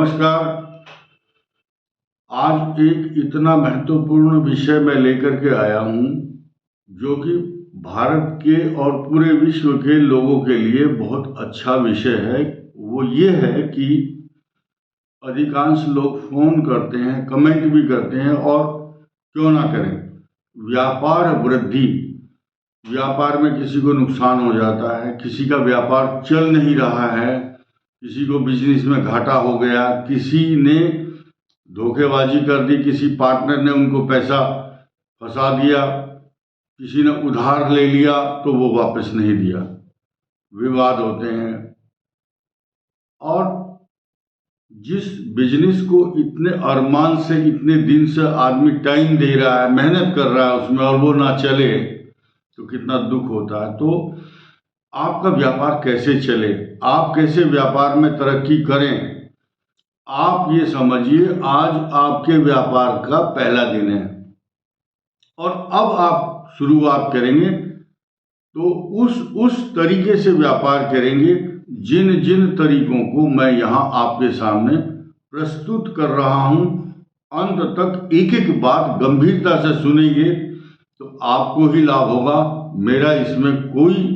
नमस्कार। आज एक इतना महत्वपूर्ण विषय मैं लेकर के आया हूँ जो कि भारत के और पूरे विश्व के लोगों के लिए बहुत अच्छा विषय है। वो ये है कि अधिकांश लोग फोन करते हैं, कमेंट भी करते हैं, और क्यों ना करें, व्यापार वृद्धि। व्यापार में किसी को नुकसान हो जाता है, किसी का व्यापार चल नहीं रहा है, किसी को बिजनेस में घाटा हो गया, किसी ने धोखेबाजी कर दी, किसी पार्टनर ने उनको पैसा फंसा दिया, किसी ने उधार ले लिया तो वो वापस नहीं दिया, विवाद होते हैं। और जिस बिजनेस को इतने अरमान से, इतने दिन से आदमी टाइम दे रहा है, मेहनत कर रहा है उसमें, और वो ना चले तो कितना दुख होता है। तो आपका व्यापार कैसे चले, आप कैसे व्यापार में तरक्की करें, आप ये समझिए आज आपके व्यापार का पहला दिन है और अब आप शुरुआत करेंगे तो उस तरीके से व्यापार करेंगे जिन जिन तरीकों को मैं यहाँ आपके सामने प्रस्तुत कर रहा हूँ। अंत तक एक एक बात गंभीरता से सुनेंगे तो आपको ही लाभ होगा। मेरा इसमें कोई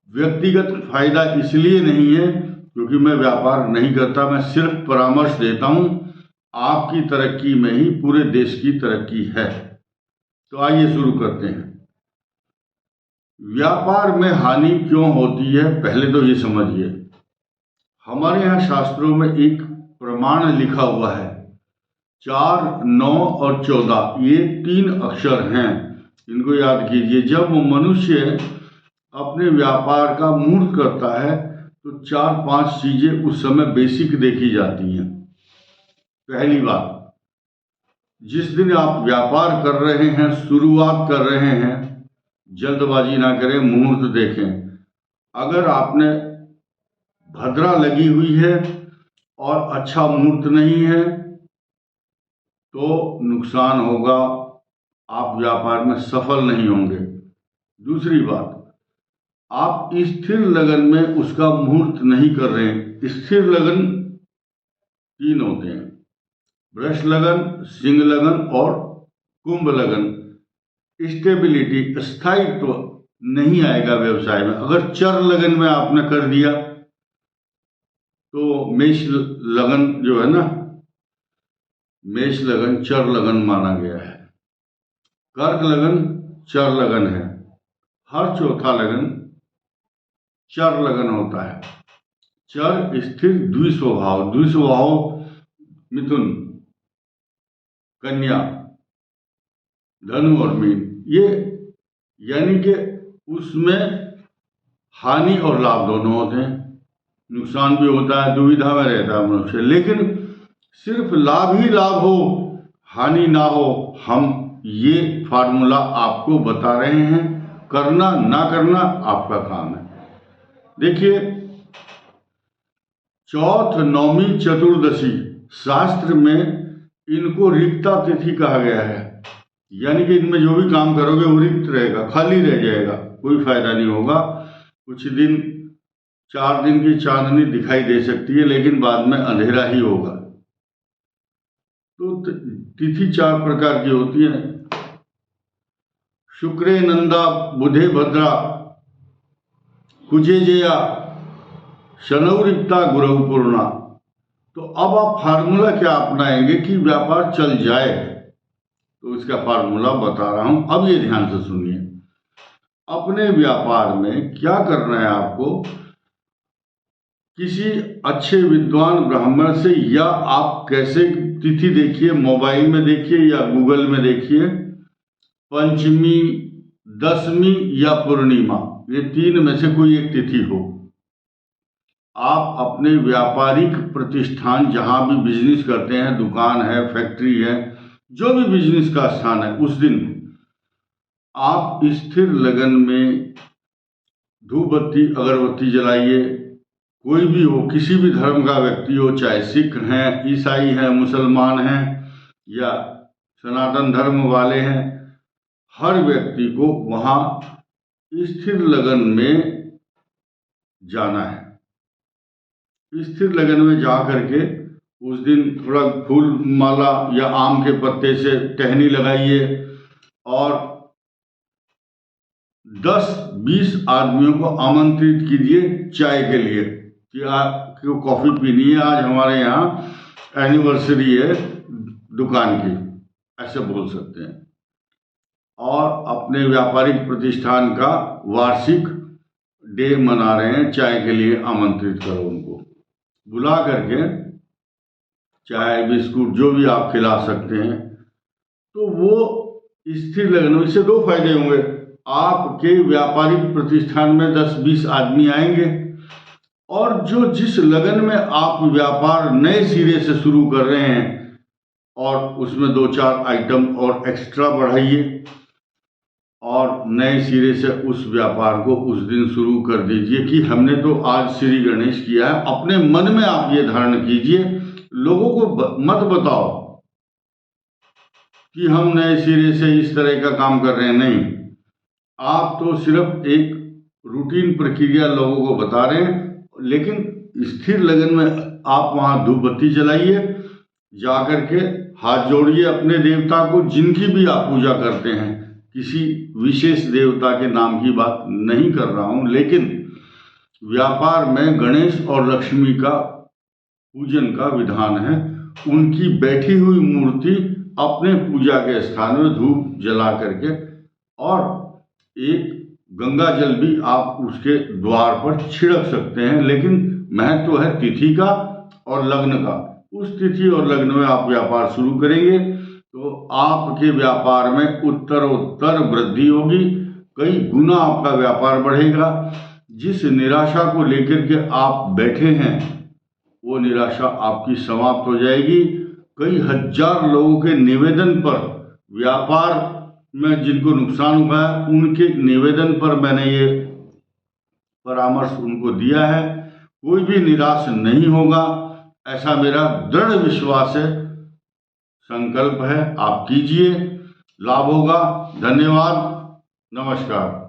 व्यक्तिगत फायदा इसलिए नहीं है क्योंकि मैं व्यापार नहीं करता, मैं सिर्फ परामर्श देता हूं। आपकी तरक्की में ही पूरे देश की तरक्की है। तो आइए शुरू करते हैं। व्यापार में हानि क्यों होती है, पहले तो ये समझिए। हमारे यहाँ शास्त्रों में एक प्रमाण लिखा हुआ है, 4, 9 और 14, ये 3 अक्षर हैं, इनको याद कीजिए। जब मनुष्य अपने व्यापार का मुहूर्त करता है तो 4-5 चीजें उस समय बेसिक देखी जाती हैं। पहली बात, जिस दिन आप व्यापार कर रहे हैं, शुरुआत कर रहे हैं, जल्दबाजी ना करें, मुहूर्त देखें। अगर आपने भद्रा लगी हुई है और अच्छा मुहूर्त नहीं है तो नुकसान होगा, आप व्यापार में सफल नहीं होंगे। दूसरी बात, आप स्थिर लगन में उसका मुहूर्त नहीं कर रहे हैं। स्थिर लगन 3 होते हैं, वृष लगन, सिंह लगन और कुंभ लगन। स्टेबिलिटी, स्थायित्व नहीं आएगा व्यवसाय में। अगर चर लगन में आपने कर दिया तो मेष लगन जो है ना, मेष लगन चर लगन माना गया है। कर्क लगन चर लगन है। हर चौथा लगन चर लगन होता है। चर स्थिर द्विस्वभाव, द्विस्वभाव मिथुन, कन्या, धनु और मीन। ये यानी कि उसमें हानि और लाभ दोनों होते हैं, नुकसान भी होता है, दुविधा में रहता है मनुष्य। लेकिन सिर्फ लाभ ही लाभ हो, हानि ना हो, हम ये फार्मूला आपको बता रहे हैं। करना ना करना आपका काम है। देखिए, चौथ, नौमी, चतुर्दशी, शास्त्र में इनको रिक्ता तिथि कहा गया है। यानी कि इनमें जो भी काम करोगे वो रिक्त रहेगा, खाली रह जाएगा, कोई फायदा नहीं होगा। कुछ दिन, 4 दिन की चांदनी दिखाई दे सकती है लेकिन बाद में अंधेरा ही होगा। तो तिथि 4 प्रकार की होती है, शुक्रे नंदा, बुधे भद्रा, कुजे जया, शनौरिक्ता, गुरु पूर्णा। तो अब आप फार्मूला क्या अपनाएंगे कि व्यापार चल जाए, तो इसका फार्मूला बता रहा हूं, अब ये ध्यान से सुनिए। अपने व्यापार में क्या करना है आपको, किसी अच्छे विद्वान ब्राह्मण से, या आप कैसे तिथि देखिए, मोबाइल में देखिए या गूगल में देखिए, पंचमी, दशमी या पूर्णिमा, ये 3 में से कोई एक तिथि हो। आप अपने व्यापारिक प्रतिष्ठान, जहां भी बिजनेस करते हैं, दुकान है, फैक्ट्री है, जो भी बिजनेस का स्थान है, उस दिन आप स्थिर लगन में धूप बत्ती, अगरबत्ती जलाइए। कोई भी हो, किसी भी धर्म का व्यक्ति हो, चाहे सिख हैं, ईसाई हैं, मुसलमान हैं या सनातन धर्म वाले हैं, हर व्यक्ति को वहां स्थिर लगन में जाना है। स्थिर लगन में जा करके उस दिन थोड़ा फूल माला या आम के पत्ते से टहनी लगाइए और 10-20 आदमियों को आमंत्रित कीजिए चाय के लिए कि आपको कॉफ़ी पीनी है, आज हमारे यहाँ एनिवर्सरी है दुकान की, ऐसे बोल सकते हैं। और अपने व्यापारिक प्रतिष्ठान का वार्षिक डे मना रहे हैं, चाय के लिए आमंत्रित करो उनको, बुला करके चाय बिस्कुट जो भी आप खिला सकते हैं। तो वो स्थिर लगन में, इससे 2 फायदे होंगे। आपके व्यापारिक प्रतिष्ठान में 10-20 आदमी आएंगे और जो जिस लगन में आप व्यापार नए सिरे से शुरू कर रहे हैं और उसमें 2-4 आइटम और एक्स्ट्रा बढ़ाइए और नए सिरे से उस व्यापार को उस दिन शुरू कर दीजिए कि हमने तो आज श्री गणेश किया है। अपने मन में आप ये धारण कीजिए, लोगों को मत बताओ कि हम नए सिरे से इस तरह का काम कर रहे हैं, नहीं, आप तो सिर्फ एक रूटीन प्रक्रिया लोगों को बता रहे हैं। लेकिन स्थिर लगन में आप वहाँ धूप बत्ती जलाइए, जा कर के हाथ जोड़िए अपने देवता को, जिनकी भी आप पूजा करते हैं। किसी विशेष देवता के नाम की बात नहीं कर रहा हूँ, लेकिन व्यापार में गणेश और लक्ष्मी का पूजन का विधान है। उनकी बैठी हुई मूर्ति अपने पूजा के स्थान में धूप जला करके, और एक गंगा जल भी आप उसके द्वार पर छिड़क सकते हैं। लेकिन महत्व है तिथि का और लग्न का। उस तिथि और लग्न में आप व्यापार शुरू करेंगे तो आपके व्यापार में उत्तरोत्तर वृद्धि होगी, कई गुना आपका व्यापार बढ़ेगा। जिस निराशा को लेकर के आप बैठे हैं वो निराशा आपकी समाप्त हो जाएगी। कई हजार लोगों के निवेदन पर, व्यापार में जिनको नुकसान हुआ है उनके निवेदन पर मैंने ये परामर्श उनको दिया है। कोई भी निराश नहीं होगा, ऐसा मेरा दृढ़ विश्वास है, संकल्प है। आप कीजिए, लाभ होगा। धन्यवाद, नमस्कार।